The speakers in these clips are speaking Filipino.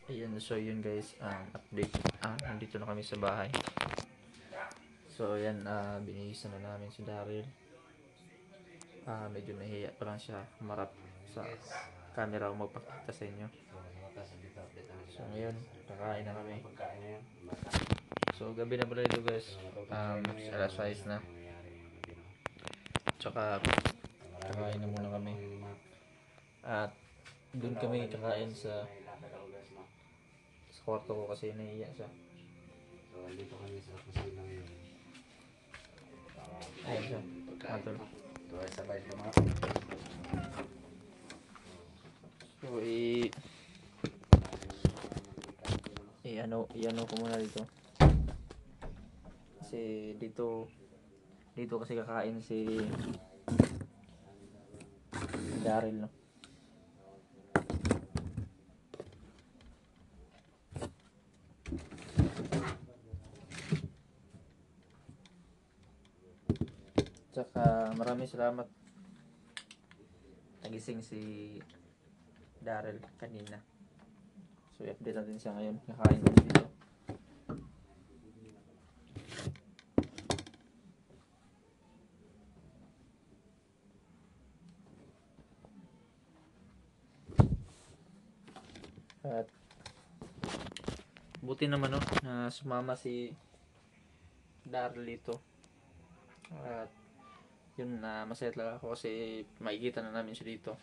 Ayan, so yun guys, update. Nandito na kami sa bahay. So ayan, binihisan na namin si Daryl. Medyo nahiya pa lang siya humarap sa camera kung magpakita sa inyo. So ngayon, kakain na kami. So gabi na pala ito guys, alas 6 na. Tsaka kakain na muna kami. At doon kami kakain sa kwarto ko kasi nahiya siya. So, dito kami sa kusina ngayon. Ayan siya, matol. Ito ay sabay sa mga. So i-ano ko muna dito. Kasi dito kasi kakain si Daryl, no. Tsaka maraming salamat. Nagising si Daryl kanina. So i-update natin siya ngayon. Kakain kami dito. At buti naman, no, na sumama si Daryl dito. At yun, na masaya talaga ako kasi makikita na namin siya dito.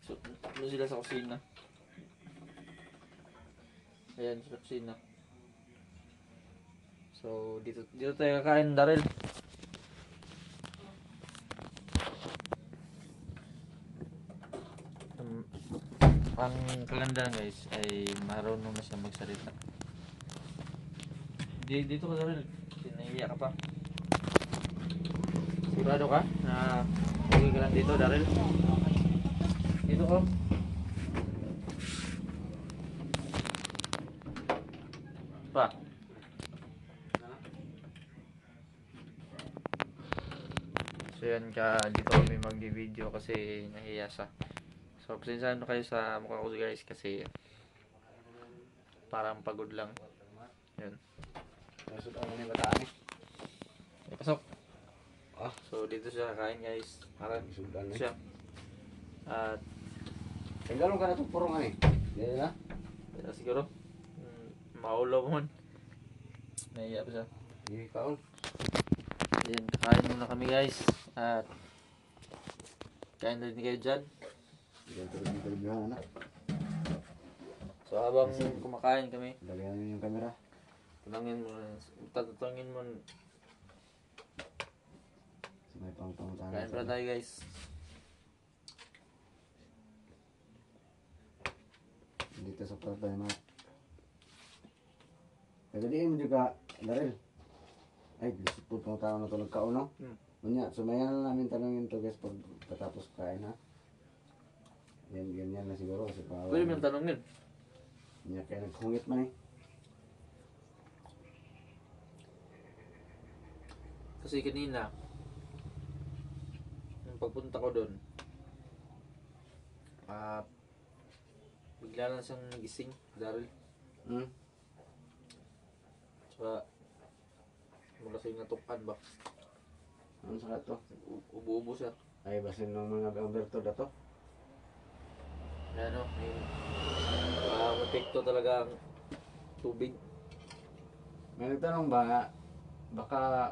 So doon sila sa kusina. Ayan, sa kusina. So dito tayo kakain, Daryl. Ang kagandahan guys ay marunong na siya magsalita. Dito ka, Daryl. Nahiya ka pa. Sigurado ka na okay ka lang dito, Daryl? Dito ko. Pa. So yan ka, dito kami mag-video kasi nahiya siya. So pasensyahan na kayo sa mukha ko guys kasi parang pagod lang. Yun. Masud ang mga bataan eh. May pasok. So dito siya kakain guys. Parang Sudan eh. siya. At Tinggalon ka na itong purong eh. Yan na. siguro maulaw mo. Nahiya pa siya. Hindi kaon. Ayan, kakain muna kami guys. At kain na din kayo dyan. Yan terbihan na. So habang kumakain kami, Lagyan niyo yung kamera. tatutungin mo. So, may pang-tangan. Kain pala tayo guys. Dito sa Pratay Mat. Kagadiin mo juga, Daryl. Ay, disipod kong tao na ito nagkaon, no? Unya, sumayan na namin tanongin to guys pag katapos kain, ha? Yan na siguro kasi pa. Pwede mo yung tanongin. Unya, kaya naghungit man eh. Kasi kanina, nung pagpunta ko doon, bigla lang siyang nagising, Daryl. Tsaka, mula sa'yo natukan ba? Ano sa to? Ubo-ubo siya. Ay, basin ng mga Alberto dato. Ano, mapekto talaga ang tubig. May nagtanong ba, baka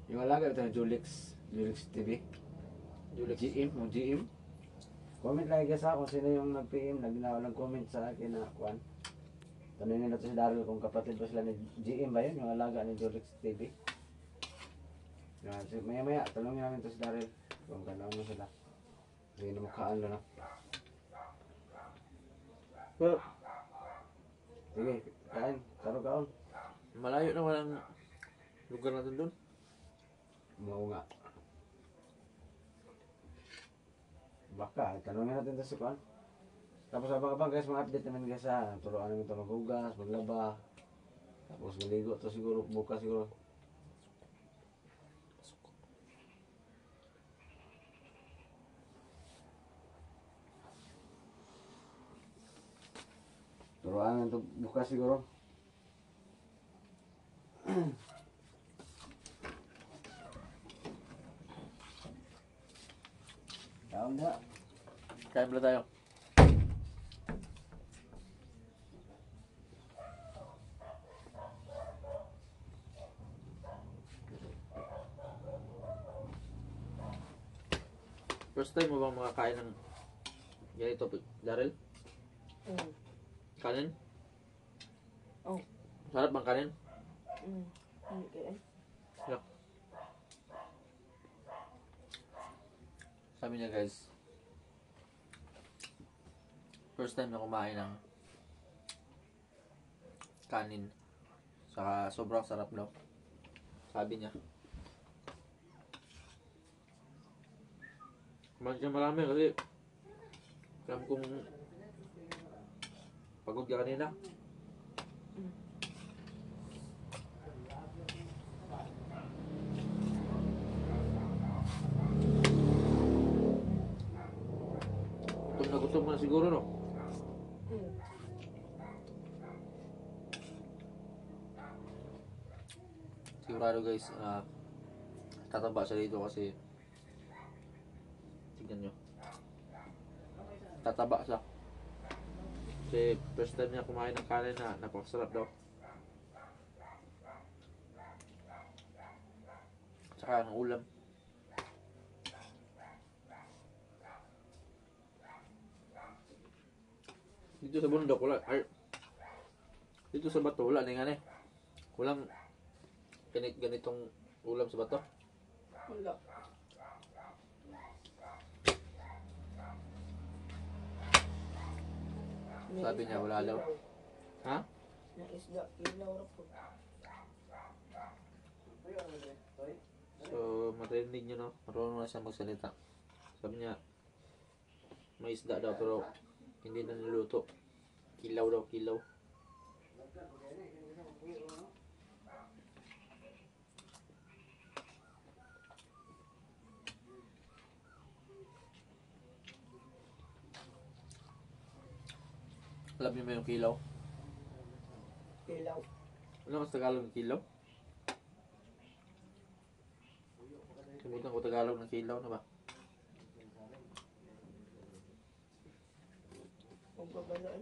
yung alaga ito na Julix TV? Julix. GM? Comment lang guys ha kung sino yung nag-PM, nag-comment sa akin na kwan. Tanungin natin si Daryl kung kapatid ba sila ni GM ba yun, yung alaga ni Julix TV. Maya tanungin namin ito si Daryl kung gano'n mo sila. Hindi na mukhaan lang na. Well, Sige, kain, taro kaon. malayo na walang lugar natin doon. Oo nga. Baka, tanungin natin ito si Kwan. Tapos abang-abang guys, mga update naman guys ha. Turuan namin ito maghugas, maglaba. Tapos maligo ito siguro, bukas siguro. Turuan ito bukas siguro. Taon na. Kain pala tayo. First time mo bang makakain ng ganito, Daryl? Kanin? Oh. Sarap bang kanin? Hindi kaya. Yeah. Sabi niya guys, first time na kumain ng kanin. Saka sobrang sarap daw. Sabi niya. Kumain siya marami kasi alam kong pagod ka kanina. Gutom mo na siguro, no? Sigurado guys, tataba siya dito kasi tignan nyo, tataba siya kasi first time niya kumain ng kanin na napakasarap daw. Tsaka ang ulam, dito sa bundok wala, ay dito sa bato wala nga eh, walang ganitong ulam sa bato. Wala. Sabi niya wala daw. Ha? Na isda, ilaw ra po. So marinig nyo, no? Marunong na siya magsalita. Sabi niya may isda daw pero hindi na niluto. Kilaw daw, kilaw. Alam niyo ba yung kilaw? Ilaw. Ano mas Tagalog ng kilaw? Sabutan ko Tagalog ng kilaw na ba? Huwag babalaan.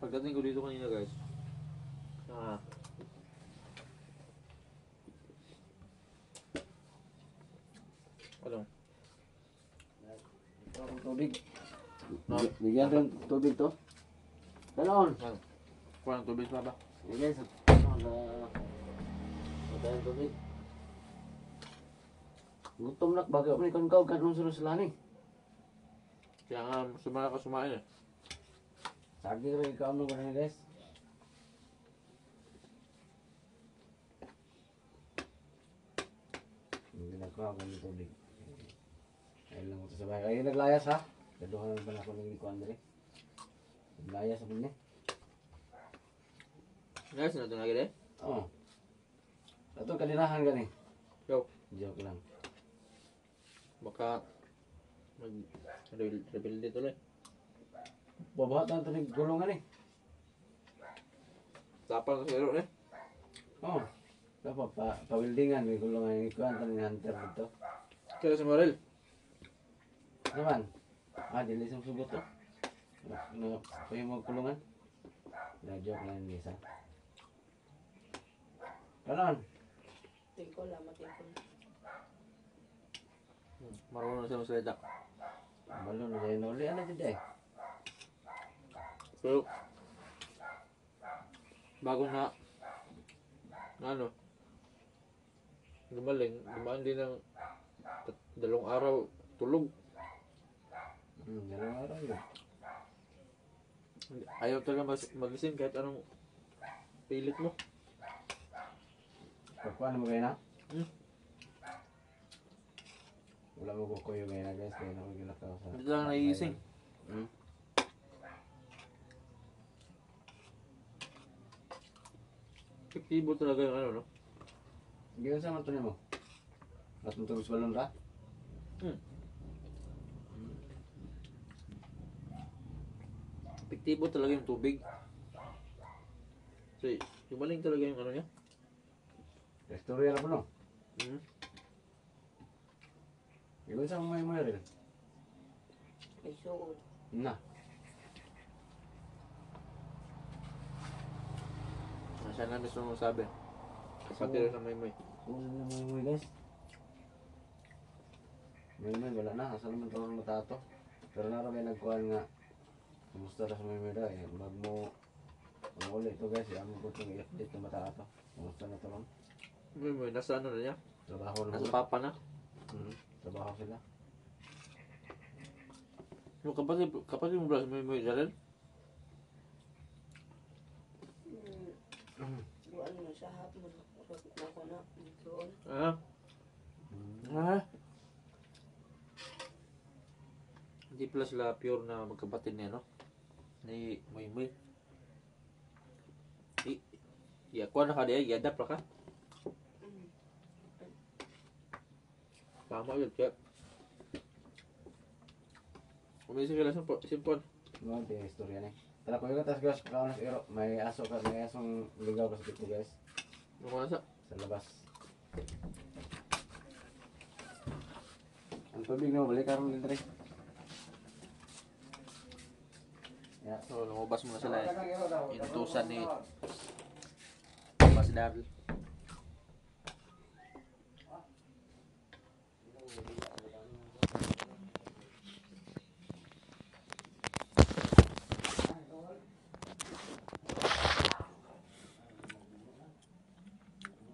Pagdating ko dito kanina guys, ano? Tubig. No. Bigyan rin tubig to. Ganon. Kurang tubig pa ba? Bigyan sa Madalang tubig. Gutom nak bagay ako ni kau kan nung sunod sila ni. Kaya nga sumara ka sumain eh. Sagi rin ikaw nung ganun guys. Hindi na ko ako ng tubig. Ayun lang ko sa bahay. Ayun naglayas ha. Daduhan naman ako ng liko Andre. Naglayas ako niya. Guys, na ito na gede? Oo. Ito kaninahan gani. Yo, Joke lang. baka mag-reveal dito ulit. Babahat na ito ng gulungan eh. Tapang sa ero eh. Oo. Dapat pa-wildingan. May gulungan yung ikuan. Ito ng hunter dito. Kaya si Morel. Naman. Dili sa sugot to. Pwede mo kulungan. Na-joke lang yung isa. Ganon. Tingko lang, matingko. Marunong na siya magsalita. Balo na dahil nuli. Ano dyan eh? Pero, bago na ano, dumaan din ng 2 araw tulog. Dalawang araw yun. Ayaw talaga magising kahit anong pilit mo. Pagkuhan mo kayo na? Hmm. Wala mo kukuyo ngayon na guys. Kaya na ko ginakaw sa... Hindi lang naigising. Hmm? Epektibo talaga yung ano, no? Gawin sa mantunin mo. At matulog sa balon ra. Epektibo talaga yung tubig. So, yumaling talaga yung ano niya. Istorya na po no. Hmm. Gawin sa may rin. May suod. Na. Siya na mismo sabi. Kapatid sa may. Una na may guys. May wala na. Asa naman ito matato. Pero naroon may nagkuhan nga. Kumusta na sa may da eh. Magmo. Ang ulit ito guys. Ang mo itong i-update na matato. Kumusta na ito lang. May, nasa ano na niya? Trabaho na Nasa sila. papa na? Trabaho sila. Yung kapatid mo ba may rin? Buwan mo sa hapon. Kapit na ko na. Doon. Ah? Ah? Hindi pala sila pure na magkapatid niya, no? Ni Moy. Ako na ka diya, i-adapt ra ka. Tama yun, Chef. Umisip ka lang simpon. Mga di istorya na eh. Tara ko yung tas guys. Pagkaon na iro. May aso ka. May asong ligaw ka sa tipo guys. Ano ka nasa? Sa labas. Ang tubig na balik karon din dre. Ya. So, lumabas muna sila eh. Inutusan ni Mas Daryl.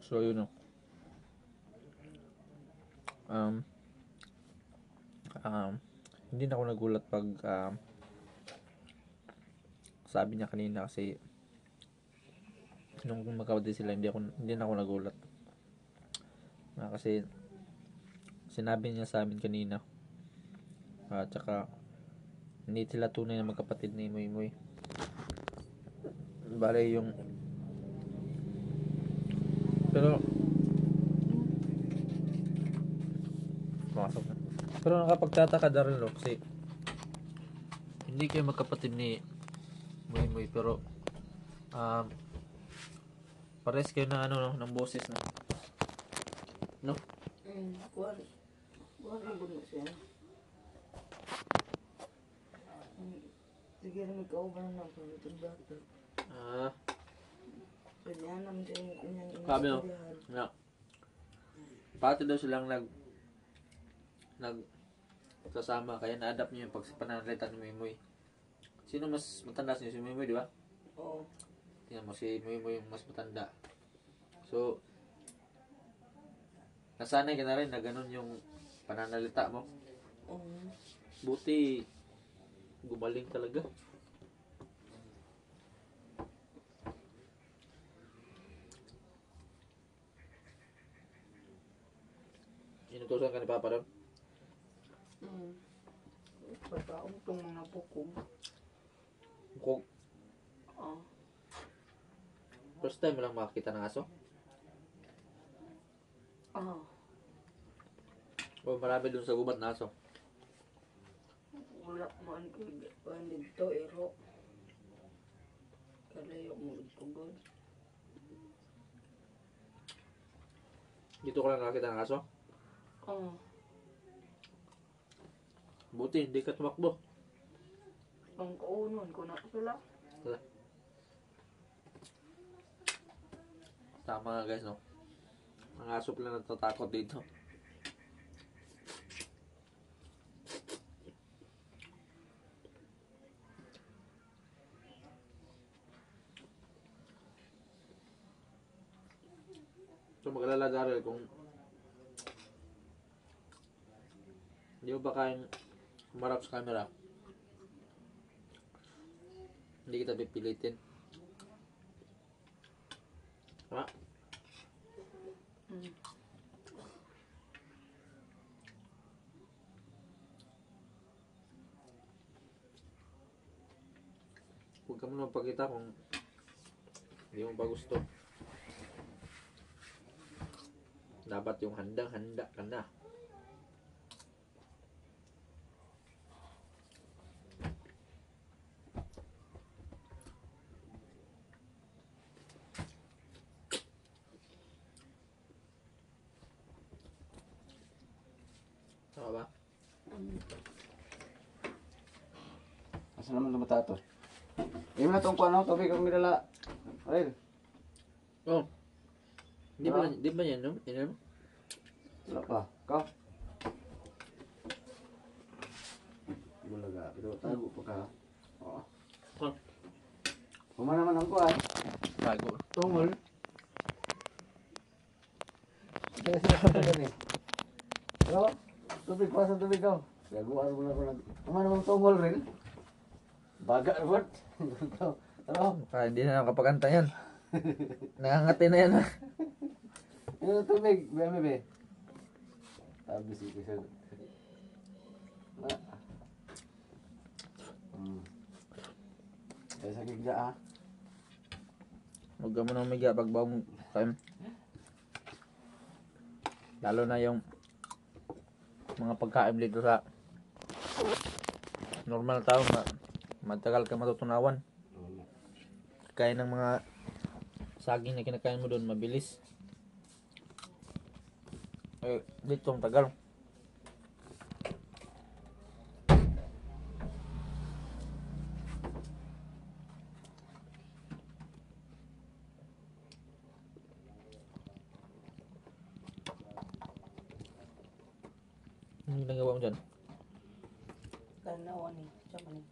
So, yun o. Hindi na ako nagulat pag sabi niya kanina kasi nung magkapatid sila hindi na ako nagulat. Kasi sinabi niya sa amin kanina. At saka hindi sila tunay na magkapatid ni Moy. Bale yung pero pumasok na. Pero nakapagtataka Daryl kasi hindi kayo magkapatid ni Moy pero pares kayo ng ano no, ng boses na. No? Buwan. Buwan mo gano'n siya. Sige rin magkauban na ako. Itong dati. Pwede naman siya yung kanyang Sabi no? inistoryahan. Yeah. Pati daw silang sasama kaya na-adapt niyo yung pananalita ni Moy. Sino mas matanda niyo? Si Moy, di ba? Oo. Tingnan mo si Moy yung mas matanda. So nasanay ka na rin na ganun yung pananalita mo. Buti gumaling talaga. Inutusan ka ni Papa doon? Pagkaon itong mga bukog. Kung Oo. first time mo lang makakita ng aso? Oo. O marami doon sa gubat na aso? Wala man ko dito, ero. Kalayo mo pugod. Dito ko lang nakakita ng aso? Oo. Buti hindi ka tumakbo. Ang kaunon ko na sila. Tama nga guys, no? Ang aso pala natatakot dito. So mag-alala Daryl kung hindi mo ba kayang humarap sa camera, hindi kita pipilitin. Ha? Huwag ka mo magpakita kung hindi mo ba gusto. Dapat yung handang-handa ka na. Tama ba? Asa naman ito batato? Imo na tong kuano, tubig ang midala. Ay, Oh. Di ba, Ah. di ba yan, no? Yan, no? wala pa. Ikaw? Bulaga, pero tago pa ka. Oo. Oh. Kuma naman ang kuan. Bago. Tungol. Kaya sila sa ni. Pero, tubig pa sa tubig ko. Gaguan mo na ko lang. Kuma naman tungol rin. Baga rin. Ano? Hindi na nakapaganta yan. Nangangati na yan, ha? Ano tubig? Bebe, be. Abis ito siya. Kaya sa gigda, ah. Huwag ka mo nang umiga pag bawang time. Lalo na yung mga pagkain dito sa normal tao na matagal ka matutunawan. Kaya ng mga saging na kinakain mo doon mabilis. Eh, dito ang tagal. Ano ginagawa mo dyan? Tanawan ni. Tsaka ni.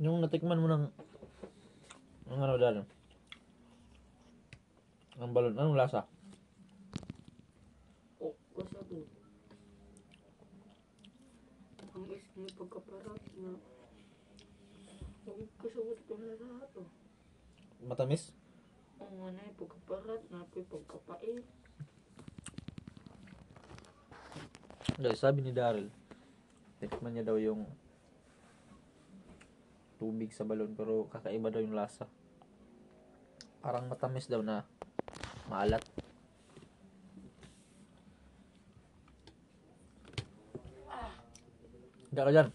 Yung natikman mo ng ang ano dahil? Ang balon. Anong lasa? Oh, kasabi. Ang may pagkaparat na. Ang kasabot ko na lahat. Oh. Matamis? Ang ano yung pagkaparat na ako'y pagkapait. Guys, sabi ni Daryl, tikman niya daw yung tubig sa balon pero kakaiba daw yung lasa. Parang matamis daw na maalat. Hindi ka dyan.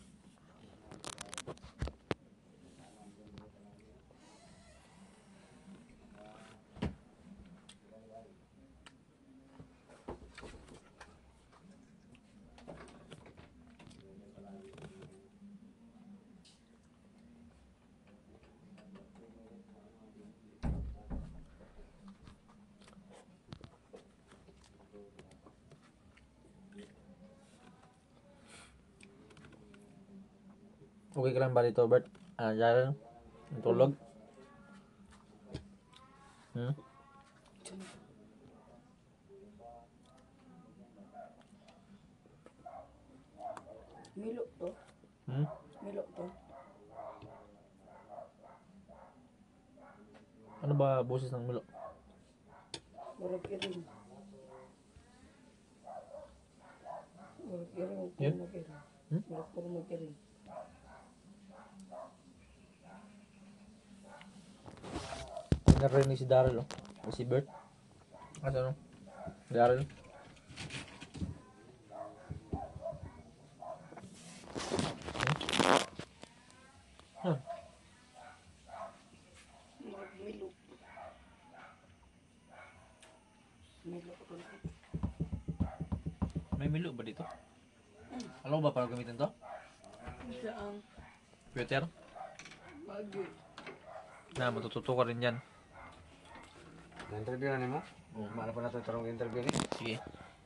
Okay ka lang ba dito, Bert? Daryl? Ang tulog? Hmm? Milo to. Hmm? Milo to. Ano ba boses ng Milo? Murag iring. Murag iring. Huwag Yun? puro mag-iring. Hmm? Murag puro mag-iring. Narinig si Daryl, oh. O si Bert. Ano? Daryl? Hmm? Murag Milo. Milo to. May Milo ba dito? Alam mo ba paano gamitin to? Siya ang Twitter? bagay. Na, matututo ka rin yan. Na-interview na ni mo? Maala pa na ito tarong interview ni. Sige.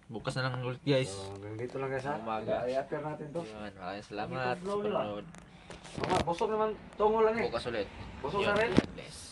Bukas na lang ulit guys. So, hanggang dito lang guys ha. Umaga. I-upload natin to. Yun, maraming salamat sa panonood. Busog naman tungo lang eh. Bukas ulit. Busog Yun, na rin. God bless.